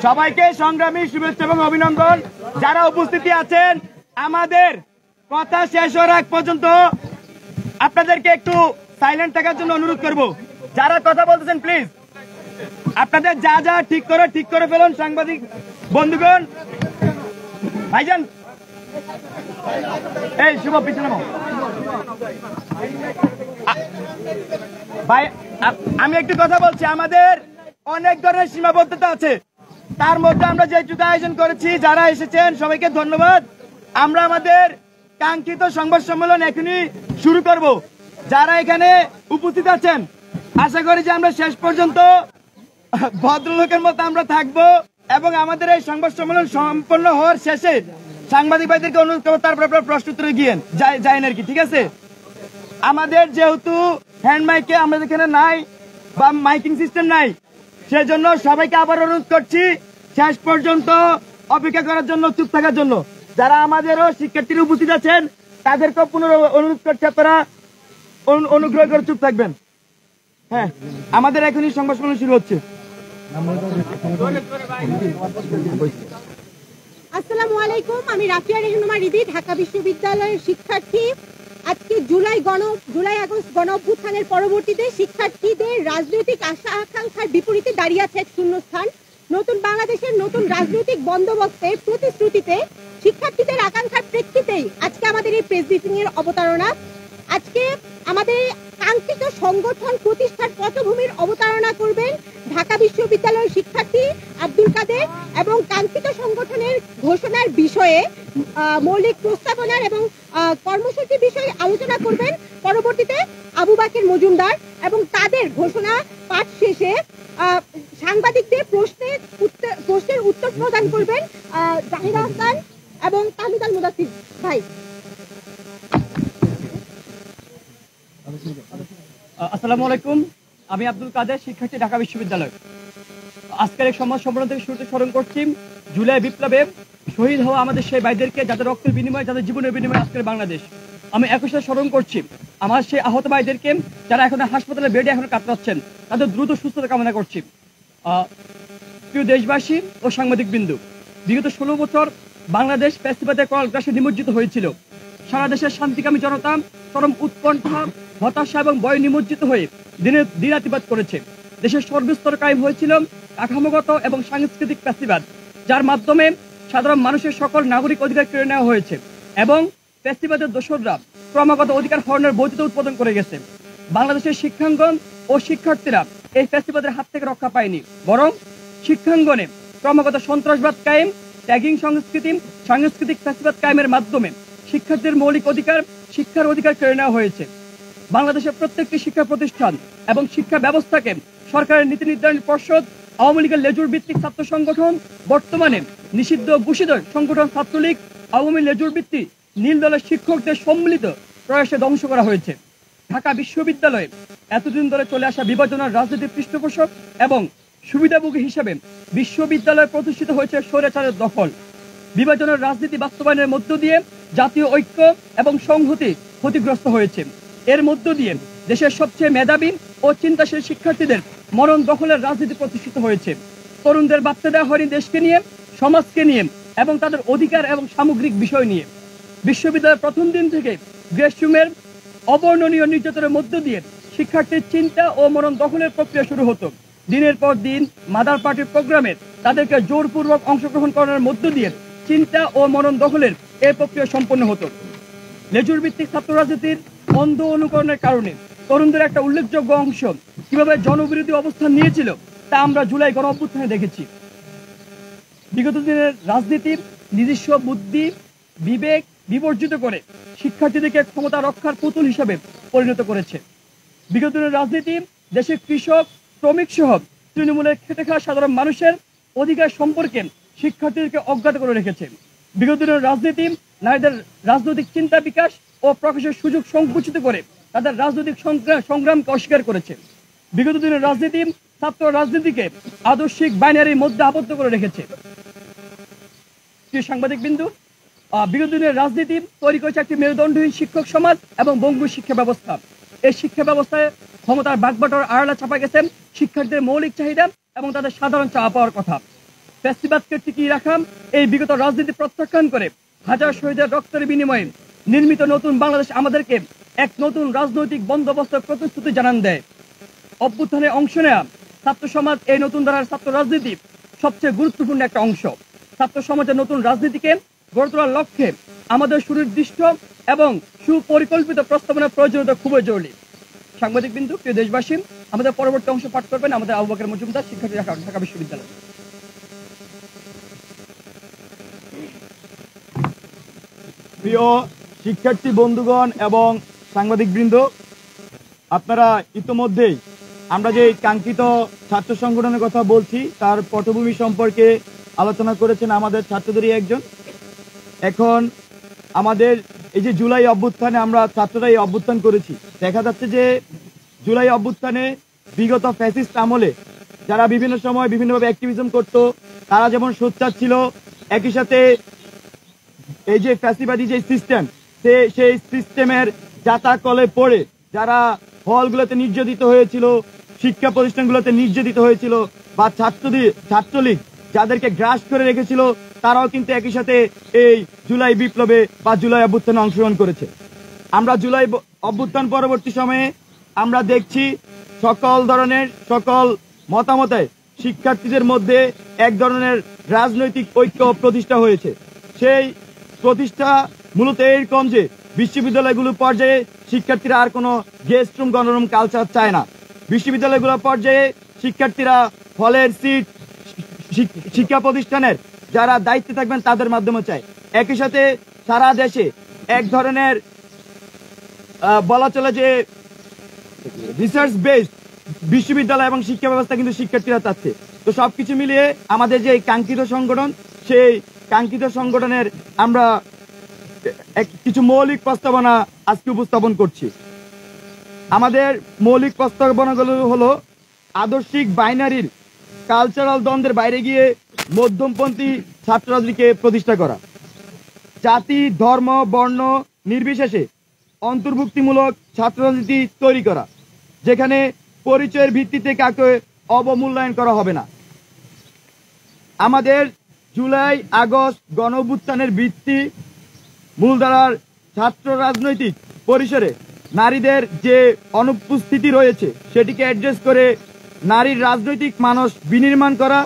সবাইকে সংগ্রামী শুভেচ্ছা এবং অভিনন্দন। যারা উপস্থিতি আছেন, আমাদের কথা শেষ হওয়ার আগ পর্যন্ত আপনাদেরকে একটু সাইলেন্ট থাকার জন্য অনুরোধ করব। যারা কথা বলতেছেন প্লিজ আপনাদের যা যা ঠিক করে ফেলুন। সাংবাদিক বন্ধুগণ, ভাইজান এই শুভ পিছনে ভাই, আমি একটু কথা বলছি। আমাদের অনেক ধরনের সীমাবদ্ধতা আছে, তার মধ্যে আমরা যেটুকু আয়োজন করেছি, যারা এসেছেন সবাইকে ধন্যবাদ। আমরা আমাদের কাঙ্ক্ষিত সংবাদ সম্মেলন এখনই শুরু করব। যারা এখানে উপস্থিত আছেন, আশা করি যে আমরা শেষ পর্যন্ত ভদ্রলোকের মতো আমরা থাকবো এবং আমাদের এই সংবাদ সম্মেলন সম্পন্ন হওয়ার শেষে সাংবাদিক ভাইদেরকে অনুরোধ করবো তারপর আপনার প্রশ্ন উত্তরে গিয়ে যাই আর কি, ঠিক আছে? আমাদের যেহেতু হ্যান্ড মাইকে আমাদের এখানে নাই বা মাইকিং সিস্টেম নাই, সেজন্য সবাইকে আবার অনুরোধ করছি শেষ পর্যন্ত অপেক্ষা করার জন্য, চুপ থাকার জন্য। যারা আমাদেরও শিক্ষার্থীরা উপস্থিত আছেন তাদেরকেও পুনরায় অনুরোধ করছি আপনারা অনুগ্রহ করে চুপ থাকবেন। হ্যাঁ, আমাদের এখনই সংবাদ সম্মেলন শুরু হচ্ছে। আসসালামু আলাইকুম, আমি রাফিয়া রেহনুমা রিদি, ঢাকা বিশ্ববিদ্যালয়ের শিক্ষার্থী। আজকে জুলাই আগস্ট গণ অভ্যুত্থানের পরবর্তীতে শিক্ষার্থীদের রাজনৈতিক আশা আকাঙ্ক্ষার বিপরীতে দাঁড়িয়ে আছে এক শূন্যস্থান। নতুন বাংলাদেশের নতুন রাজনৈতিক বন্দোবস্তের প্রতিশ্রুতিতে শিক্ষার্থীদের আকাঙ্ক্ষার প্রেক্ষিতেই আজকে আমাদের এই প্রেস ব্রিফিং এর অবতারণা। আজকে আমাদের কাঙ্ক্ষিত সংগঠন প্রতিষ্ঠার পটভূমির অবতারণা করবেন ঢাকা বিশ্ববিদ্যালয়ের শিক্ষার্থী আব্দুল কাদের এবং কাঙ্ক্ষিত সংগঠনের ঘোষণার বিষয়ে মৌলিক প্রস্তাবনার এবং কর্মসূচি বিষয়ে আলোচনা করবেন পরবর্তীতে আবু বাকের মজুমদার, এবং তাদের ঘোষণা পাঠ শেষে সাংবাদিকদের প্রশ্নের উত্তর প্রদান করবেন জাহিরা হাসান এবং তাহমিদ আল মুদাসির ভাই। আসসালামু আলাইকুম, আমি আব্দুল কাদের, শিক্ষার্থী, ঢাকা বিশ্ববিদ্যালয়। আজকের এই সংবাদ সম্মেলন থেকে শুরুতে স্মরণ করছি জুলাই বিপ্লবে শহীদ হওয়া আমাদের সেই ভাইদেরকে, যাদের রক্তের বিনিময়ে, যাদের জীবনের বিনিময়ে আজকের বাংলাদেশ। আমি একই সাথে স্মরণ করছি আমার সেই আহত ভাইদেরকে, যারা এখন হাসপাতালে বেডে এখন কাতরাচ্ছেন, তাদের দ্রুত সুস্থতা কামনা করছি। প্রিয় দেশবাসী ও সাংবাদিক বিন্দু, বিগত 16 বছর বাংলাদেশ ফ্যাসিবাদের করালগ্রাসে নিমজ্জিত হয়েছিল। সারা দেশের শান্তিকামী জনতা চরম উৎকণ্ঠা, হতাশা এবং ভয়ে নিমজ্জিত হয়ে দিনাতিপাত করেছে। দেশের সর্বস্তরে কায়েম হয়েছিল কাঠামোগত এবং সাংস্কৃতিক ফ্যাসিবাদ, যার মাধ্যমে সাধারণ মানুষের সকল নাগরিক অধিকার কেড়ে নেওয়া হয়েছে এবং ফ্যাসিবাদের দোসররা ক্রমাগত অধিকার হরণের বৈধতা উৎপাদন করে গেছে। বাংলাদেশের শিক্ষাঙ্গন ও শিক্ষার্থীরা এই ফ্যাসিবাদের হাত থেকে রক্ষা পায়নি, বরং শিক্ষাঙ্গনে ক্রমাগত সন্ত্রাসবাদ কায়েম, ট্যাগিং সংস্কৃতি, সাংস্কৃতিক ফ্যাসিবাদ কায়েমের মাধ্যমে শিক্ষার্থীদের মৌলিক অধিকার, শিক্ষার অধিকার কেড়ে নেওয়া হয়েছে। বাংলাদেশের প্রত্যেকটি শিক্ষা প্রতিষ্ঠান এবং শিক্ষা ব্যবস্থাকে সরকারের নীতি নির্ধারণ পর্ষদ, আওয়ামী লীগের লেজুর ভিত্তিক ছাত্র সংগঠন, বর্তমানে নিষিদ্ধ ঘোষিত সংগঠন ছাত্রলীগ, আওয়ামী লেজুর ভিত্তিক নীল দলের শিক্ষকদের সম্মিলিত প্রয়াসে ধ্বংস করা হয়েছে। ঢাকা বিশ্ববিদ্যালয়ে এতদিন ধরে চলে আসা বিভাজনের রাজনীতির পৃষ্ঠপোষক এবং সুবিধাভোগী হিসেবে বিশ্ববিদ্যালয় প্রতিষ্ঠিত হয়েছে স্বৈরাচারের দখল। বিভাজনের রাজনীতি বাস্তবায়নের মধ্য দিয়ে জাতীয় ঐক্য এবং সংহতি ক্ষতিগ্রস্ত হয়েছে। এর মধ্য দিয়ে দেশের সবচেয়ে মেধাবী ও চিন্তাশীল শিক্ষার্থীদের মরণ দখলের রাজনীতি প্রতিষ্ঠিত হয়েছে। তরুণদের বার্তা দেওয়া হয়নি দেশকে নিয়ে, সমাজকে নিয়ে এবং তাদের অধিকার এবং সামগ্রিক বিষয় নিয়ে। বিশ্ববিদ্যালয়ের প্রথম দিন থেকে গ্রেসরুমের অবর্ণনীয় নির্যাতনের মধ্য দিয়ে শিক্ষার্থীর চিন্তা ও মরণ দখলের প্রক্রিয়া শুরু হতো। দিনের পর দিন মাদার পার্টির প্রোগ্রামে তাদেরকে জোরপূর্বক অংশগ্রহণ করার মধ্য দিয়ে চিন্তা ও মরণ দখলের এই প্রক্রিয়া সম্পন্ন হতো। লেজুর ভিত্তিক ছাত্র রাজনীতির অন্ধ অনুকরণের কারণে তরুণদের একটা উল্লেখযোগ্য অংশ কিভাবে জনবিরোধী অবস্থান নিয়েছিল তা আমরা জুলাই গণ অভ্যুত্থানে দেখেছি। বিগত দিনের রাজনীতির নিজস্ব বুদ্ধি বিবেক বিবর্জিত করে শিক্ষার্থীদেরকে ক্ষমতা রক্ষার পুতুল হিসেবে পরিণত করেছে। বিগত দিনের রাজনীতি দেশের কৃষক, শ্রমিক সহ তৃণমূলের খেটে খাওয়া সাধারণ মানুষের অধিকার সম্পর্কে শিক্ষার্থীদেরকে অজ্ঞাত করে রেখেছে। বিগত দিনের রাজনীতি নারীদের রাজনৈতিক চিন্তা বিকাশ ও প্রকাশের সুযোগ সংকুচিত করে তাদের রাজনৈতিক সংগ্রামকে অস্বীকার করেছে। বিগত দিনের রাজনীতি ছাত্র রাজনীতিকে আদর্শিক বাইনারির মধ্যে আবদ্ধ করে রেখেছে। সাংবাদিক বিন্দু, বিগত দিনের রাজনীতি তৈরি করেছে একটি মেরুদণ্ডহীন শিক্ষক সমাজ এবং বঙ্গু শিক্ষা ব্যবস্থা। এই শিক্ষা ব্যবস্থায় ক্ষমতার বাগবাটোর আড়ালে চাপা গেছে শিক্ষার্থীদের মৌলিক চাহিদা এবং তাদের সাধারণ চাওয়া পাওয়ার কথা। ফ্যাসিবাদকে টিকিয়ে রাখা এই বিগত রাজনীতি প্রত্যাখ্যান করে হাজার শহীদের রক্তের বিনিময়ে নির্মিত নতুন বাংলাদেশ আমাদেরকে এক নতুন রাজনৈতিক বন্দোবস্তের প্রতিশ্রুতি জানান দেয়। অভ্যুত্থানে অংশ নেয়া ছাত্র সমাজ এই নতুন ধারার ছাত্র রাজনীতি সবচেয়ে গুরুত্বপূর্ণ একটা অংশ। ছাত্র সমাজের নতুন রাজনীতিকে গড়ে তোলার লক্ষ্যে আমাদের সুনির্দিষ্ট এবং সুপরিকল্পিত প্রস্তাবনার প্রয়োজনীয়তা খুবই জরুরি। সাংবাদিক বিন্দু, প্রিয় দেশবাসী, আমাদের পরবর্তী অংশ পাঠ করবেন আমাদের আবু বকর মজুমদার, শিক্ষার্থী, ঢাকা বিশ্ববিদ্যালয়। প্রিয় শিক্ষার্থী বন্ধুগণ এবং সাংবাদিক বৃন্দ, আপনারা ইতোমধ্যেই আমরা যে কাঙ্ক্ষিত ছাত্র সংগঠনের কথা বলছি তার পটভূমি সম্পর্কে আলোচনা করেছেন আমাদের ছাত্রদেরই একজন। এখন আমাদের এই যে জুলাই অভ্যুত্থানে আমরা ছাত্ররা এই অভ্যুত্থান করেছি, দেখা যাচ্ছে যে জুলাই অভ্যুত্থানে বিগত ফ্যাসিস্ট আমলে যারা বিভিন্ন সময় বিভিন্নভাবে অ্যাক্টিভিজম করতো তারা যেমন সোচ্চার ছিল, একই সাথে এই যে ফ্যাসিবাদী যে সিস্টেম সেই সিস্টেমের জাতাকলে পড়ে যারা হলগুলোতে নির্যাতিত হয়েছিল, শিক্ষা প্রতিষ্ঠানগুলোতে নির্যাতিত হয়েছিল, বা ছাত্রলীগ যাদেরকে গ্রাস করে রেখেছিল, তারাও কিন্তু একই সাথে এই জুলাই বিপ্লবে বা জুলাই অভ্যুত্থানে অংশগ্রহণ করেছে। আমরা জুলাই অভ্যুত্থান পরবর্তী সময়ে আমরা দেখছি সকল মতামতে শিক্ষার্থীদের মধ্যে এক ধরনের রাজনৈতিক ঐক্য প্রতিষ্ঠা হয়েছে। সেই প্রতিষ্ঠা মূলত এরকম যে বিশ্ববিদ্যালয়গুলোর পর্যায়ে শিক্ষার্থীরা আর কোনো গেস্ট রুম গণরুম কালচার চায় না। বিশ্ববিদ্যালয়গুলোর পর্যায়ে শিক্ষার্থীরা হলের সিট, শিক্ষা প্রতিষ্ঠানের যারা দায়িত্বে থাকবেন তাদের মাধ্যমে চায়। একই সাথে সারা দেশে এক ধরনের বলা চলে যে রিসার্চ বেসড বিশ্ববিদ্যালয় এবং শিক্ষা ব্যবস্থা কিন্তু শিক্ষার্থীরা চাচ্ছে। তো সবকিছু মিলিয়ে আমাদের যে কাঙ্ক্ষিত সংগঠন, সেই কাঙ্ক্ষিত সংগঠনের আমরা কিছু মৌলিক প্রস্তাবনা আজকে উপস্থাপন করছি। আমাদের মৌলিক প্রস্তাবনাগুলো হলো আদর্শিক বাইনারির কালচারাল দ্বন্দ্বের বাইরে গিয়ে মধ্যমপন্থী ছাত্র রাজনীতিকে প্রতিষ্ঠা করা, জাতি ধর্ম বর্ণ নির্বিশেষে অন্তর্ভুক্তিমূলক ছাত্র রাজনীতি তৈরি করা, যেখানে পরিচয়ের ভিত্তিতে কাউকে অবমূল্যায়ন করা হবে না। আমাদের জুলাই আগস্ট গণ অভ্যুত্থানের ভিত্তি মূলধারার ছাত্র রাজনৈতিক পরিসরে নারীদের যে অনুপস্থিতি রয়েছে সেটিকে অ্যাড্রেস করে নারীর রাজনৈতিক মানস বিনির্মাণ করা,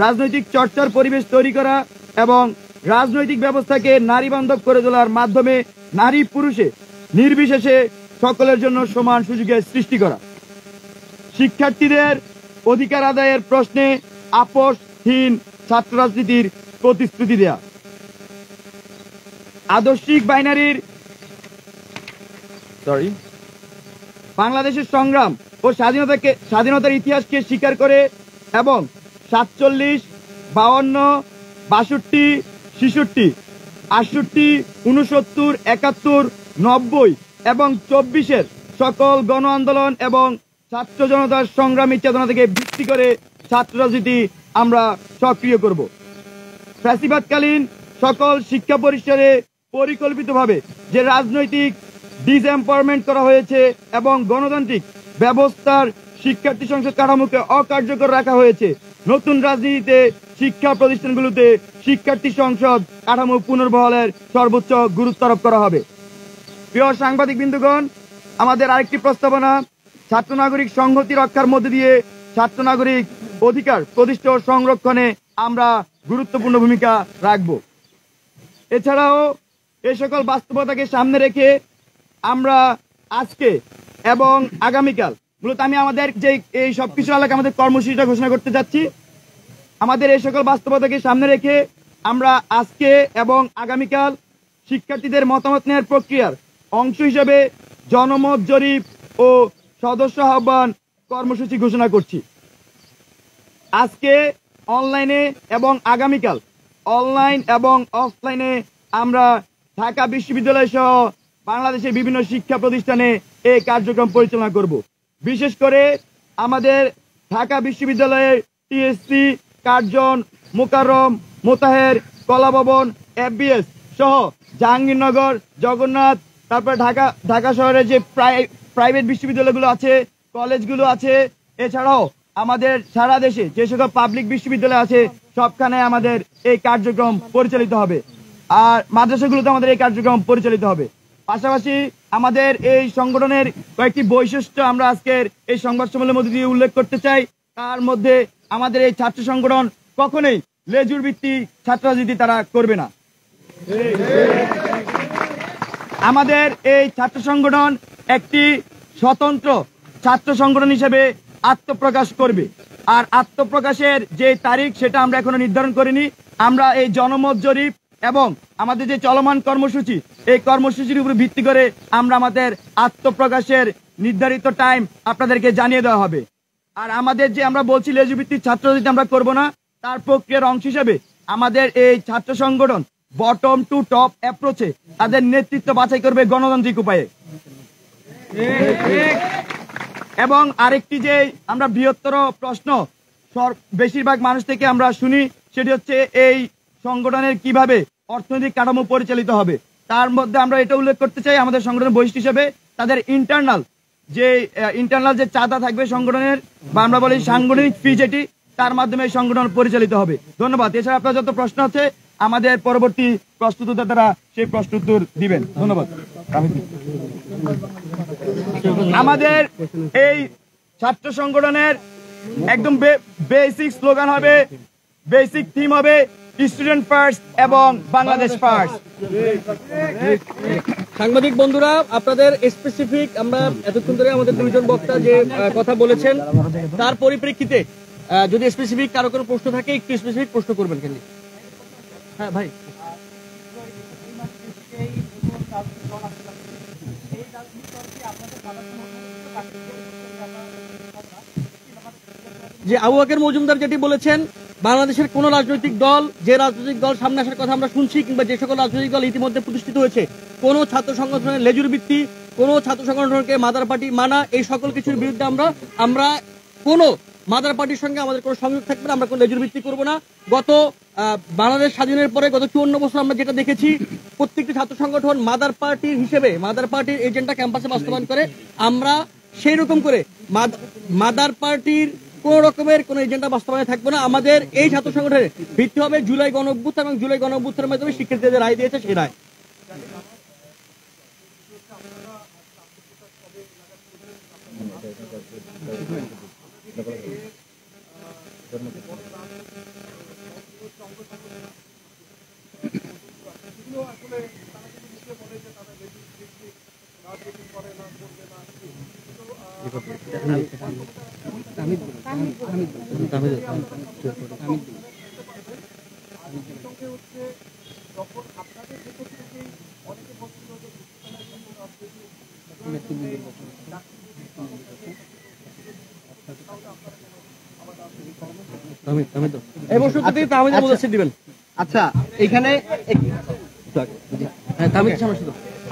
রাজনৈতিক চর্চার পরিবেশ তৈরি করা এবং রাজনৈতিক ব্যবস্থাকে নারী বান্ধব করে তোলার মাধ্যমে নারী পুরুষে নির্বিশেষে সকলের জন্য সমান সুযোগের সৃষ্টি করা, শিক্ষার্থীদের অধিকার আদায়ের প্রশ্নে আপোষহীন ছাত্র রাজনীতির প্রতিশ্রুতি দেয়া, আদর্শিক বাইনারির বাংলাদেশের সংগ্রাম ও স্বাধীনতার ইতিহাসকে স্বীকার করে এবং 47, 52, 62, 66, 68, 69, 71, 90 এবং 24-এর সকল গণ আন্দোলন এবং ছাত্র জনতার সংগ্রামী চেতনা থেকে ভিত্তি করে ছাত্র রাজনীতি আমরা সক্রিয় করব। ফ্যাসিবাদকালীন সকল শিক্ষা পরিসরে পরিকল্পিতভাবে যে রাজনৈতিক ডিসএম্পাওয়ারমেন্ট করা হয়েছে এবং গণতান্ত্রিক ব্যবস্থার শিক্ষার্থী সংসদ কাঠামোকে অকার্যকর রাখা হয়েছে, নতুন রাজনীতিতে শিক্ষা প্রতিষ্ঠানগুলোতে শিক্ষার্থী সংসদ কাঠামো পুনর্বহালের সর্বোচ্চ গুরুত্ব আরোপ করা হবে। প্রিয় সাংবাদিক বৃন্দগণ, আমাদের আরেকটি প্রস্তাবনা ছাত্র নাগরিক সংহতি রক্ষার মধ্যে দিয়ে ছাত্র নাগরিক অধিকার প্রতিষ্ঠা ও সংরক্ষণে আমরা গুরুত্বপূর্ণ ভূমিকা রাখব। এছাড়াও এ সকল বাস্তবতাকে সামনে রেখে আমরা আজকে এবং আগামীকাল মূলত আমি আমাদের যে এই সবকিছু এলাকা আমাদের কর্মসূচিটা ঘোষণা করতে যাচ্ছি। আমাদের এই সকল বাস্তবতাকে সামনে রেখে আমরা আজকে এবং আগামীকাল শিক্ষার্থীদের মতামত নেওয়ার প্রক্রিয়ার অংশ হিসেবে জনমত জরিপ ও সদস্য আহ্বান কর্মসূচি ঘোষণা করছি। আজকে অনলাইনে এবং আগামীকাল অনলাইন এবং অফলাইনে আমরা ঢাকা বিশ্ববিদ্যালয় সহ বাংলাদেশের বিভিন্ন শিক্ষা প্রতিষ্ঠানে এই কার্যক্রম পরিচালনা করব। বিশেষ করে আমাদের ঢাকা বিশ্ববিদ্যালয়ের টিএসসি, কার্জন, মোকাররম, মোতাহের, কলাভবন, এফবিএস সহ জাহাঙ্গীরনগর, জগন্নাথ, তারপর ঢাকা শহরে যে প্রাইভেট বিশ্ববিদ্যালয়গুলো আছে, কলেজগুলো আছে, এছাড়াও আমাদের সারা দেশে যে সকল পাবলিক বিশ্ববিদ্যালয় আছে সবখানে আমাদের এই কার্যক্রম পরিচালিত হবে। আর মাদ্রাসাগুলোতে আমাদের এই কার্যক্রম পরিচালিত হবে। পাশাপাশি আমাদের এই সংগঠনের কয়েকটি বৈশিষ্ট্য আমরা আজকের এই সংবাদ সম্মেলনের মধ্যে দিয়ে উল্লেখ করতে চাই। তার মধ্যে আমাদের এই ছাত্র সংগঠন কখনোই লেজুর ভিত্তিক ছাত্র রাজনীতি তারা করবে না। আমাদের এই ছাত্র সংগঠন একটি স্বতন্ত্র ছাত্র সংগঠন হিসেবে আত্মপ্রকাশ করবে। আর আত্মপ্রকাশের যে তারিখ সেটা আমরা এখনো নির্ধারণ করিনি। আমরা এই জনমত জরিপ এবং আমাদের যে চলমান কর্মসূচি, এই কর্মসূচির উপর ভিত্তি করে আমরা আমাদের আত্মপ্রকাশের নির্ধারিত টাইম আপনাদেরকে জানিয়ে দেওয়া হবে। আর আমাদের যে আমরা বলছি লেজুভিত্তিক ছাত্র রাজনীতি আমরা করবো না, তার প্রক্রিয়ার অংশ হিসেবে আমাদের এই ছাত্র সংগঠন বটম টু টপ অ্যাপ্রোচে তাদের নেতৃত্ব বাছাই করবে গণতান্ত্রিক উপায়ে। এবং আরেকটি যে আমরা বৃহত্তর প্রশ্ন বেশিরভাগ মানুষ থেকে আমরা শুনি, সেটি হচ্ছে এই সংগঠনের কিভাবে অর্থনৈতিক কাঠামো পরিচালিত হবে। তার মধ্যে আমরা এটা উল্লেখ করতে চাই, আমাদের সংগঠনের বৈশিষ্ট্য হিসেবে তাদের ইন্টারনাল যে চাঁদা থাকবে সংগঠনের, বা আমরা বলি সাংগঠনিক ফি, যেটি তার মাধ্যমে এই সংগঠন পরিচালিত হবে। ধন্যবাদ। এছাড়া আপনার যত প্রশ্ন আছে আমাদের পরবর্তী প্রস্তুতদাতারা সেই প্রশ্ন উত্তর দিবেন। ধন্যবাদ। আমাদের এই ছাত্র সংগঠনের একদম বেসিক স্লোগান হবে, বেসিক থিম হবে স্টুডেন্ট ফার্স্ট এবং বাংলাদেশ ফার্স্ট। সাংবাদিক বন্ধুরা, আপনাদের স্পেসিফিক আমরা এতক্ষণ ধরে আমাদের দুইজন বক্তা যে কথা বলেছেন তার পরিপ্রেক্ষিতে যদি স্পেসিফিক কারো কোনো প্রশ্ন থাকে একটু স্পেসিফিক প্রশ্ন করবেন। কেন? হ্যাঁ ভাই। যে আবু বকর মজুমদার যেটি বলেছেন, বাংলাদেশের কোন রাজনৈতিক দল, যে রাজনৈতিক দল সামনে আসার কথা আমরা শুনছি, কিংবা যে সকল রাজনৈতিক দল ইতিমধ্যে প্রতিষ্ঠিত হয়েছে, কোন ছাত্র সংগঠনের লেজুর ভিত্তি, কোন ছাত্র সংগঠনকে মাদার পার্টি মানা, এই সকল কিছুর বিরুদ্ধে আমরা কোন মাদার পার্টির সঙ্গে আমাদের কোনো সংযোগ থাকবে না, আমরা কোনো লেজুর ভিত্তি করবো না। গত বাংলাদেশ স্বাধীনের পরে গত 54 বছর আমরা যেটা দেখেছি, প্রত্যেকটি ছাত্র সংগঠন মাদার পার্টির হিসেবে মাদার পার্টির এজেন্ডা ক্যাম্পাসে বাস্তবায়ন করে। আমরা সেই রকম করে মাদার পার্টির কোন রকমের কোন এজেন্ডা বাস্তবায়নে থাকবো না। আমাদের এই ছাত্র সংগঠনের ভিত্তি হবে জুলাই গণঅভ্যুত্থান, এবং জুলাই গণঅভ্যুত্থানের মাধ্যমে শিক্ষার্থীদের রায় দিয়েছে সেই রায়।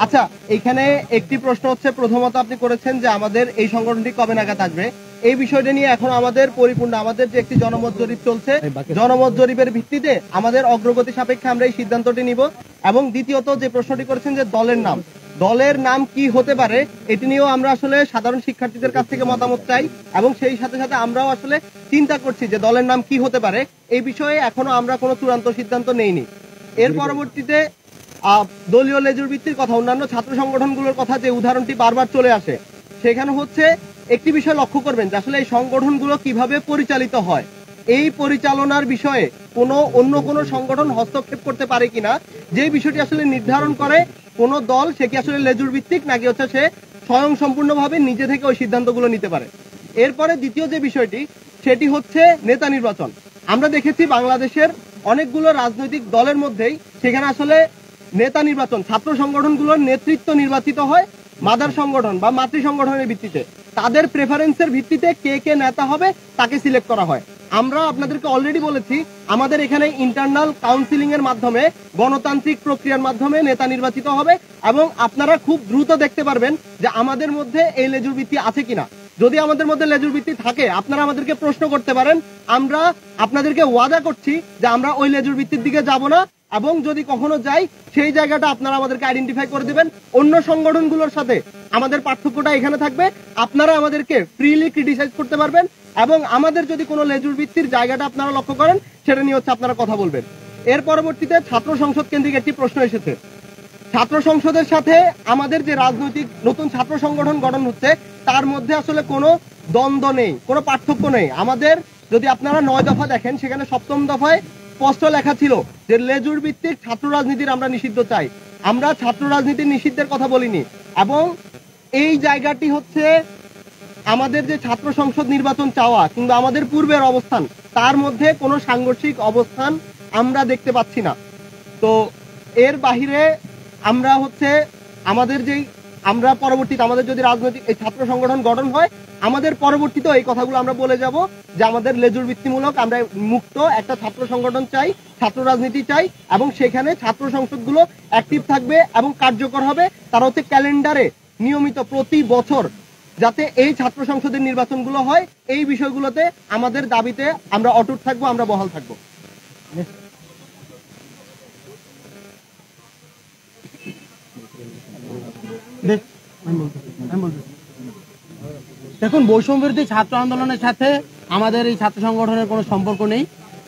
আচ্ছা, এইখানে একটি প্রশ্ন হচ্ছে, প্রথমত আপনি করেছেন যে আমাদের এই সংগঠনটি কবে নাগাদ আসবে, এই বিষয়টা নিয়ে এখন আমাদের পরিপূর্ণ আমাদের যে একটি জনমত জরিপ চলছে, জনমত জরিপের ভিত্তিতে আমাদের অগ্রগতি সাপেক্ষে আমরা এই সিদ্ধান্তটি নিব। এবং দ্বিতীয়ত যে প্রশ্নটি করেছেন যে দলের নাম কি হতে পারে, এটি নিয়েও আমরা আসলে সাধারণ শিক্ষার্থীদের কাছ থেকে মতামত চাই, এবং সেই সাথে সাথে আমরাও আসলে চিন্তা করছি যে দলের নাম কি হতে পারে। এই বিষয়ে এখনো আমরা কোনো চূড়ান্ত সিদ্ধান্ত নেইনি। এর পরবর্তীতে দলীয় লেজুর ভিত্তির কথা, অন্যান্য ছাত্র সংগঠনগুলোর কথা যে উদাহরণটি বারবার চলে আসে, সেখানে হচ্ছে একটি বিষয় লক্ষ্য করবেন যে আসলে এই সংগঠনগুলো কিভাবে পরিচালিত হয়, এই পরিচালনার বিষয়ে অন্য কোনো সংগঠন হস্তক্ষেপ করতে পারে কিনা, যে বিষয়টি আসলে নির্ধারণ করে কোন দল সে কি আসলে লেজুর ভিত্তিক নাকি হচ্ছে সে স্বয়ং সম্পূর্ণভাবে নিজে থেকে ওই সিদ্ধান্তগুলো নিতে পারে। এরপরে দ্বিতীয় যে বিষয়টি, সেটি হচ্ছে নেতা নির্বাচন। আমরা দেখেছি বাংলাদেশের অনেকগুলো রাজনৈতিক দলের মধ্যেই সেখানে আসলে নেতা নির্বাচন, ছাত্র সংগঠনগুলোর নেতৃত্ব নির্বাচিত হয় মাদার সংগঠন বা মাতৃ সংগঠনের ভিত্তিতে, তাদের প্রেফারেন্সের ভিত্তিতে কে কে নেতা হবে তাকে সিলেক্ট করা হয়। আমরা আপনাদেরকে অলরেডি বলেছি আমাদের এখানে ইন্টারনাল কাউন্সিলিং এর মাধ্যমে গণতান্ত্রিক প্রক্রিয়ার মাধ্যমে নেতা নির্বাচিত হবে, এবং আপনারা খুব দ্রুত দেখতে পারবেন যে আমাদের মধ্যে এই লেজুর ভিত্তি আছে কিনা। যদি আমাদের মধ্যে লেজুর ভিত্তি থাকে আপনারা আমাদেরকে প্রশ্ন করতে পারেন, আমরা আপনাদেরকে ওয়াদা করছি যে আমরা ওই লেজুর ভিত্তির দিকে যাব না, এবং যদি কখনো যাই সেই জায়গাটা আপনারা আমাদেরকে আইডেন্টিফাই করে দিবেন। অন্য সংগঠনগুলোর সাথে আমাদের পার্থক্যটা এখানে থাকবে, আপনারা আমাদেরকে ফ্রিলি ক্রিটিসাইজ করতে পারবেন এবং আমাদের যদি কোনো লেজুর ভিত্তির জায়গাটা আপনারা লক্ষ্য করেন সেটা নিয়ে হচ্ছে আপনারা কথা বলবেন। এর পরবর্তীতে ছাত্র সংসদ কেন্দ্রিক একটি প্রশ্ন এসেছে। ছাত্র সংসদের সাথে আমাদের যে রাজনৈতিক নতুন ছাত্র সংগঠন গঠন হচ্ছে তার মধ্যে আসলে কোনো দ্বন্দ্ব নেই, কোনো পার্থক্য নেই। আমাদের যদি আপনারা 9 দফা দেখেন সেখানে 7ম দফায় স্পষ্ট লেখা ছিল যে লেজুর ভিত্তিক ছাত্র রাজনীতির আমরা নিষিদ্ধ চাই। আমরা ছাত্র রাজনীতির নিষিদ্ধের কথা বলিনি এবং এই জায়গাটি হচ্ছে আমাদের যে ছাত্র সংসদ নির্বাচন চাওয়া কিন্তু আমাদের পূর্বের অবস্থান তার মধ্যে কোনো সাংঘর্ষিক অবস্থান আমরা দেখতে পাচ্ছি না। তো এর বাহিরে আমরা হচ্ছে আমাদের যেই আমরা পরবর্তীতে আমাদের যদি রাজনৈতিক এই ছাত্র সংগঠন গঠন হয় আমাদের পরবর্তীতে এই কথাগুলো আমরা বলে যাব যে আমাদের লেজুর ভিত্তিমূলক আমরা মুক্ত একটা ছাত্র সংগঠন চাই, ছাত্র রাজনীতি চাই এবং সেখানে ছাত্র সংসদগুলো অ্যাক্টিভ থাকবে এবং কার্যকর হবে। তারা হচ্ছে ক্যালেন্ডারে নিয়মিত প্রতি বছর যাতে এই ছাত্র সংসদের নির্বাচনগুলো হয়, এই বিষয়গুলোতে আমাদের দাবিতে আমরা অটুট থাকবো, আমরা বহাল থাকবো। দেখুন, বৈষম্যবিরোধী ছাত্র আন্দোলনের সাথে আমাদের এই ছাত্র সংগঠনের কোনো সম্পর্ক নেই।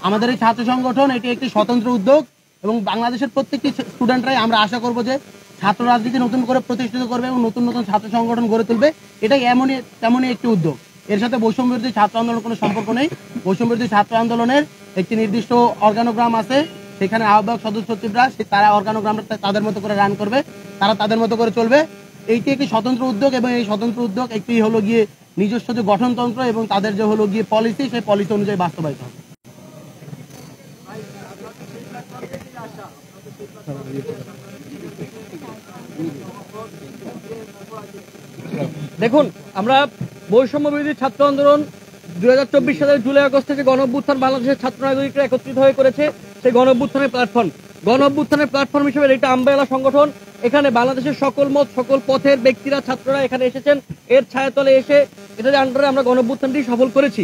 আমাদের এই ছাত্র সংগঠন এটি একটি স্বতন্ত্র উদ্যোগ এবং বাংলাদেশের প্রত্যেকটি স্টুডেন্টরাই আমরা আশা করব যে ছাত্র রাজনীতি নতুন করে প্রতিষ্ঠিত করবে এবং নতুন নতুন ছাত্র সংগঠন গড়ে তুলবে। এটাই তেমনই একটি উদ্যোগ। এর সাথে বৈষম্যবিরোধী ছাত্র আন্দোলনের কোনো সম্পর্ক নেই। বৈষম্যবিরোধী ছাত্র আন্দোলনের একটি নির্দিষ্ট অর্গানোগ্রাম আছে, সেখানে আহ্বায়ক সদস্য সচিবরা তারা অর্গানোগ্রামটা তাদের মতো করে রান করবে, তারা তাদের মতো করে চলবে। এইটি একটি স্বতন্ত্র উদ্যোগ এবং এই স্বতন্ত্র উদ্যোগ একটি হলো গিয়ে নিজস্ব যে গঠনতন্ত্র এবং তাদের যে হলো গিয়ে পলিসি, সেই পলিসি অনুযায়ী বাস্তবায়িত হবে। দেখুন, আমরা বৈষম্য বিরোধী ছাত্র আন্দোলন 2024 সালের জুলাই আগস্টে যে গণ অভ্যুত্থান বাংলাদেশের ছাত্র নাগরিকরা একত্রিত হয়ে করেছে, সেই গণ অভ্যুত্থানের প্ল্যাটফর্ম হিসেবে এটা আমব্রেলা সংগঠন। এখানে বাংলাদেশের সকল মত সকল পথের ব্যক্তিরা ছাত্ররা এখানে এসেছেন, এর ছায়াতলে এসে এটার আন্ডারে আমরা গণ অভ্যুত্থানটি সফল করেছি।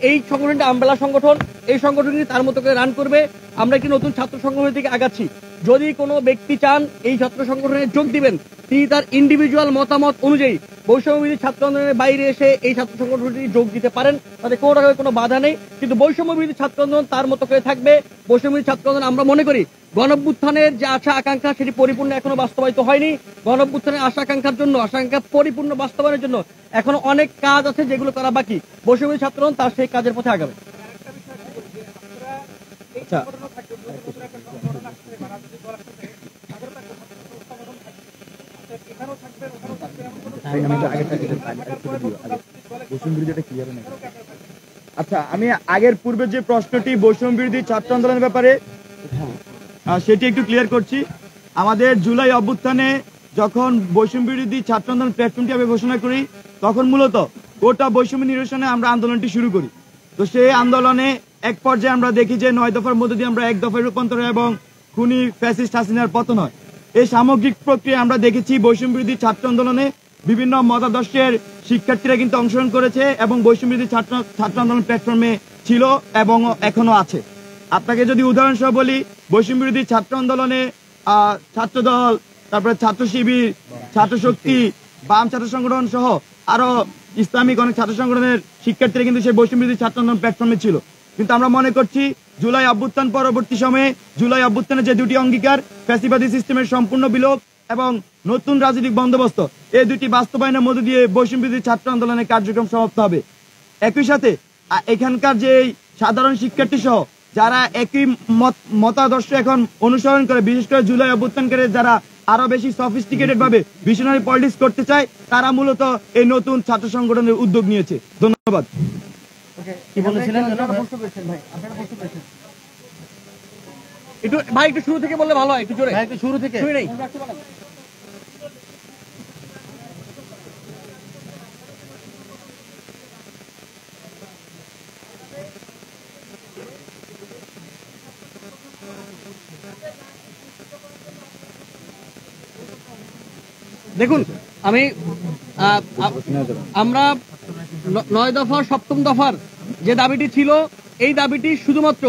এই সংগঠনটি আমব্রেলা সংগঠন, এই সংগঠনটি তার মতো করে রান করবে। আমরা একটি নতুন ছাত্র সংগঠনের দিকে আগাচ্ছি। যদি কোনো ব্যক্তি চান এই ছাত্র সংগঠনে যোগ দিবেন, তিনি তার ইন্ডিভিজুয়াল মতামত অনুযায়ী বৈষম্যবিরোধী ছাত্র আন্দোলনের বাইরে এসে এই ছাত্র সংগঠনটি যোগ দিতে পারেন, তাতে কোনো রকমের কোনো বাধা নেই। কিন্তু বৈষম্যবিরোধী ছাত্র আন্দোলন তার মতো করে থাকবে। বৈষম্যবিরোধী ছাত্র আন্দোলন আমরা মনে করি গণঅভ্যুত্থানের যে আশা আকাঙ্ক্ষা সেটি পরিপূর্ণ এখনো বাস্তবায়িত হয়নি। গণঅভ্যুত্থানের আশা আকাঙ্ক্ষা পরিপূর্ণ বাস্তবায়নের জন্য এখনো অনেক কাজ আছে যেগুলো করা বাকি। বৈষম্যবিরোধী ছাত্র আন্দোলন তার সেই কাজের পথে আগাবে। আচ্ছা, আমি আগের পূর্বে যে প্রশ্নটি বৈষম্য বিরোধী ছাত্র আন্দোলনের ব্যাপারে সেটি একটু ক্লিয়ার করছি। আমাদের জুলাই অভ্যুত্থানে যখন বৈষম্য বিরোধী ছাত্র আন্দোলন প্ল্যাটফর্মটি আমি ঘোষণা করি তখন মূলত গোটা বৈষম্য নিরসনে আমরা আন্দোলনটি শুরু করি। তো সেই আন্দোলনে এক পর্যায়ে আমরা দেখি যে 9 দফার মধ্যে দিয়ে আমরা 1 দফায় রূপান্তর হয় এবং খুনি ফ্যাসিস্ট হাসিনার পতন হয়। এই সামগ্রিক প্রক্রিয়া আমরা দেখেছি বৈষম্য বিরোধী ছাত্র আন্দোলনে বিভিন্ন মতাদর্শের শিক্ষার্থীরা কিন্তু অংশগ্রহণ করেছে এবং বৈষম্য বিরোধী ছাত্র আন্দোলন প্ল্যাটফর্মে ছিল এবং এখনো আছে। আপনাকে যদি উদাহরণ সহ বলি, বৈষম্য বিরোধী ছাত্র আন্দোলনে ছাত্র দল, তারপরে ছাত্র শিবির, ছাত্র শক্তি, বাম ছাত্র সংগঠন সহ আরো ইসলামিক অনেক ছাত্র সংগঠনের শিক্ষার্থীরা কিন্তু সেই বৈষম্য বিরোধী ছাত্র আন্দোলন প্ল্যাটফর্মে ছিল। কিন্তু আমরা মনে করছি জুলাই অভ্যুত্থান পরবর্তী সময়ে জুলাই অভ্যুত্থানের যে দুটি অঙ্গীকার, ফ্যাসিবাদী সিস্টেমের সম্পূর্ণ বিলোপ এবং নতুন রাজনৈতিক বন্দোবস্ত, এই দুটি বাস্তবায়নের মধ্য দিয়ে বৈষম্য বিরোধী ছাত্র আন্দোলনের কার্যক্রম সমাপ্ত হবে। একই সাথে এখানকার যে সাধারণ শিক্ষার্থী সহ যারা একই মতাদর্শ এখন অনুসরণ করে, বিশেষ করে জুলাই অভ্যুত্থানকারী যারা আরো বেশি সফিস্টিকেটেড ভাবে ভিশনারি পলিটিক্স করতে চায়, তারা মূলত এই নতুন ছাত্র সংগঠনের উদ্যোগ নিয়েছে। ধন্যবাদ। কি বলেছিলেন ভাই? একটু শুরু থেকে বললে ভালো হয়, একটু জোরে। একটু শুরু থেকে নেই। দেখুন, আমরা 9 দফার 7ম দফার যে দাবিটি ছিল, এই দাবিটি শুধুমাত্র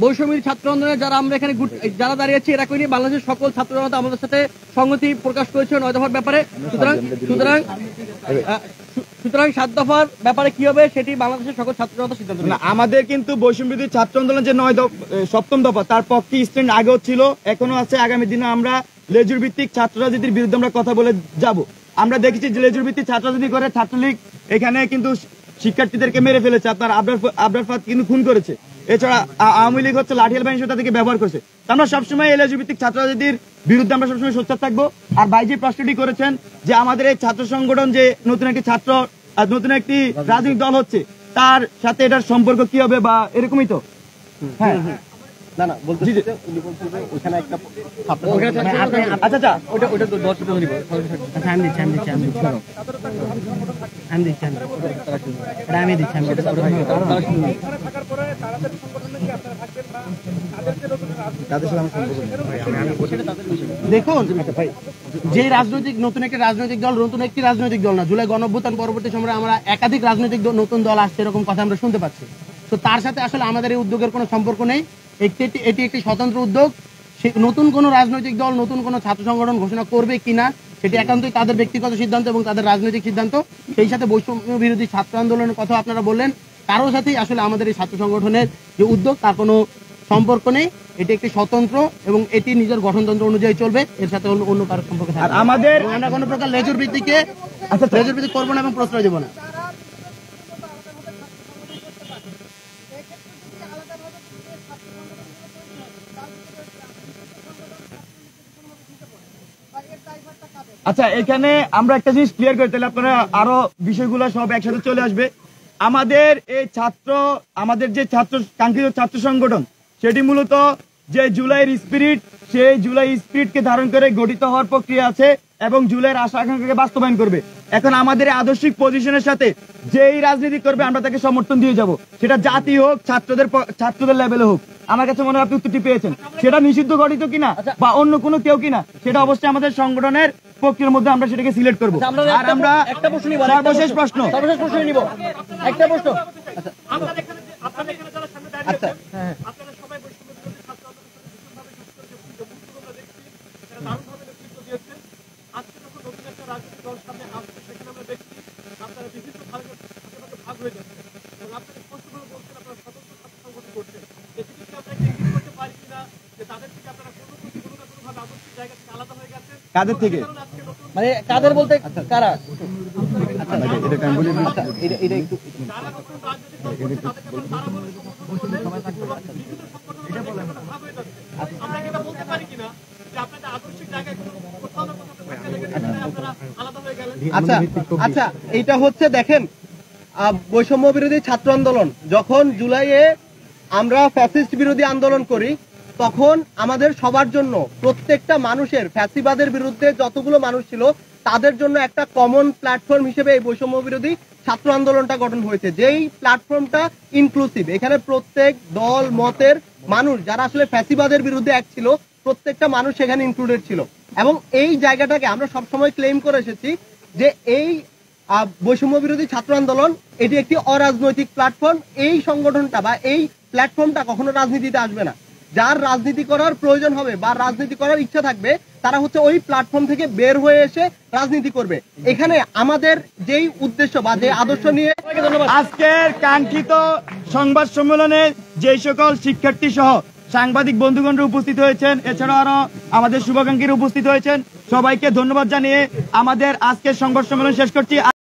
বৈষম্যবিরোধী ছাত্র আন্দোলনে যারা আমরা এখানে যারা দাঁড়িয়েছি এরা করি বাংলাদেশের সকল ছাত্র জনতা আমাদের সাথে সংহতি প্রকাশ করেছে 9 দফার ব্যাপারে। সুতরাং 7 দফার ব্যাপারে কি হবে সেটি বাংলাদেশের সকল ছাত্র জনতা সিদ্ধান্ত নেবে। আমাদের কিন্তু বৈষম্যবিরোধী ছাত্র আন্দোলন যে 7ম দফা তার পক্ষে স্ট্যান্ড আগেও ছিল, এখনো আছে, আগামী দিনে আমরা লেজুর ভিত্তিক ছাত্র রাজনীতির বিরুদ্ধে আমরা কথা বলে যাব। আমরা দেখেছি যে লেজুর ভিত্তিক ছাত্র রাজনীতি করে ছাত্রলীগ এখানে কিন্তু শিক্ষার্থীদেরকে মেরে ফেলেছে, আপনার আবরার ফাত কিন্তু খুন করেছে, এছাড়া আওয়ামী লীগ হচ্ছে লাঠিয়াল বাহিনী তাদেরকে ব্যবহার করছে। আমরা সবসময় এলএজি ভিত্তিক ছাত্র রাজনীতির বিরুদ্ধে আমরা সবসময় সোচ্চার থাকবো। আর ভাই যে প্রশ্নটি করেছেন যে আমাদের এই ছাত্র সংগঠন যে নতুন একটি রাজনৈতিক দল হচ্ছে তার সাথে এটার সম্পর্ক কি হবে বা এরকমই তো। হ্যাঁ না না বলতে উনি বলছেন যে ওখানে একটা আচ্ছা ওটা 10 মিনিট নিব। দেখুন, যে রাজনৈতিক নতুন একটি রাজনৈতিক দল না, জুলাই গণঅভ্যুত্থান পরবর্তী সময়ে আমরা একাধিক রাজনৈতিক নতুন দল আসছে এরকম কথা আমরা শুনতে পাচ্ছি। তো তার সাথে আসলে আমাদের এই উদ্যোগের কোনো সম্পর্ক নেই। এটি একটি স্বতন্ত্র উদ্যোগ। নতুন কোনো রাজনৈতিক দল নতুন কোনো ছাত্র সংগঠন ঘোষণা করবে কিনা সেটি একান্তই তাদের ব্যক্তিগত সিদ্ধান্ত এবং তাদের রাজনৈতিক সিদ্ধান্ত। সেই সাথে বৈষম্য বিরোধী ছাত্র আন্দোলনের কথা আপনারা বললেন, কারোর সাথেই আসলে আমাদের এই ছাত্র সংগঠনের যে উদ্যোগ তার কোনো সম্পর্ক নেই। এটি একটি স্বতন্ত্র এবং এটি নিজের গঠনতন্ত্র অনুযায়ী চলবে, এর সাথে অন্য কারোর সম্পর্ক থাকবে না। আমাদের আমরা কোনো প্রকার লেজুর ভিত্তিকে করবো না এবং প্রশ্রয় দেবো না। আচ্ছা, এখানে আমরা একটা জিনিস ক্লিয়ার করি, তাহলে আপনারা আরো বিষয়গুলো সব একসাথে চলে আসবে। আমাদের যে কাঙ্ক্ষিত ছাত্র সংগঠন সেটি মূলত যে জুলাইয়ের স্পিরিট, সেই জুলাই স্পিরিটকে ধারণ করে গঠিত হওয়ার প্রক্রিয়া আছে এবং জুলাইয়ের আশা আকাঙ্ক্ষাকে বাস্তবায়ন করবে। এখন আমাদের আদর্শিক পজিশনের সাথে যেই রাজনীতি করবে আমরা তাকে সমর্থন দিয়ে যাব, সেটা জাতি হোক ছাত্রদের লেভেলে হোক। আমার কাছে মনে হয় আপনি উত্তরটি পেয়েছেন। সেটা নিষিদ্ধ গঠিত কিনা বা অন্য কোনো কেউ কিনা সেটা অবশ্যই আমাদের সংগঠনের প্রক্রিয়ার মধ্যে আমরা সেটাকে সিলেক্ট করবো। আর আমরা একটা প্রশ্ন নিব, সর্বশেষ প্রশ্ন নিব একটা প্রশ্ন। কাদের থেকে মানে কাদের বলতে কারা? আচ্ছা এইটা হচ্ছে দেখেন, বৈষম্য বিরোধী ছাত্র আন্দোলন যখন জুলাইয়ে আমরা ফ্যাসিস্ট বিরোধী আন্দোলন করি তখন আমাদের সবার জন্য প্রত্যেকটা মানুষের ফ্যাসিবাদের বিরুদ্ধে যতগুলো মানুষ ছিল তাদের জন্য একটা কমন প্ল্যাটফর্ম হিসেবে এই বৈষম্য বিরোধী ছাত্র আন্দোলনটা গঠন হয়েছে, যেই প্ল্যাটফর্মটা ইনক্লুসিভ। এখানে প্রত্যেক দল মতের মানুষ যারা আসলে ফ্যাসিবাদের বিরুদ্ধে এক ছিল প্রত্যেকটা মানুষ সেখানে ইনক্লুডেড ছিল। এবং এই জায়গাটাকে আমরা সবসময় ক্লেম করে এসেছি যে এই বৈষম্য বিরোধী ছাত্র আন্দোলন এটি একটি অরাজনৈতিক প্ল্যাটফর্ম। এই সংগঠনটা বা এই প্ল্যাটফর্মটা কখনো রাজনীতিতে আসবে না। যার রাজনীতি করার প্রয়োজন হবে বা রাজনীতি করার ইচ্ছা থাকবে তারা হচ্ছে ওই প্ল্যাটফর্ম থেকে বের হয়ে এসে রাজনীতি করবে। এখানে আমাদের যেই উদ্দেশ্য বা যে আদর্শ নিয়ে আজকের কাঙ্ক্ষিত সংবাদ সম্মেলনে যে সকল শিক্ষার্থী সহ সাংবাদিক বন্ধুগণরা উপস্থিত হয়েছেন, এছাড়াও আরো আমাদের শুভাকাঙ্ক্ষীরা উপস্থিত হয়েছেন, সবাইকে ধন্যবাদ জানিয়ে আমাদের আজকের সংবাদ সম্মেলন শেষ করছি।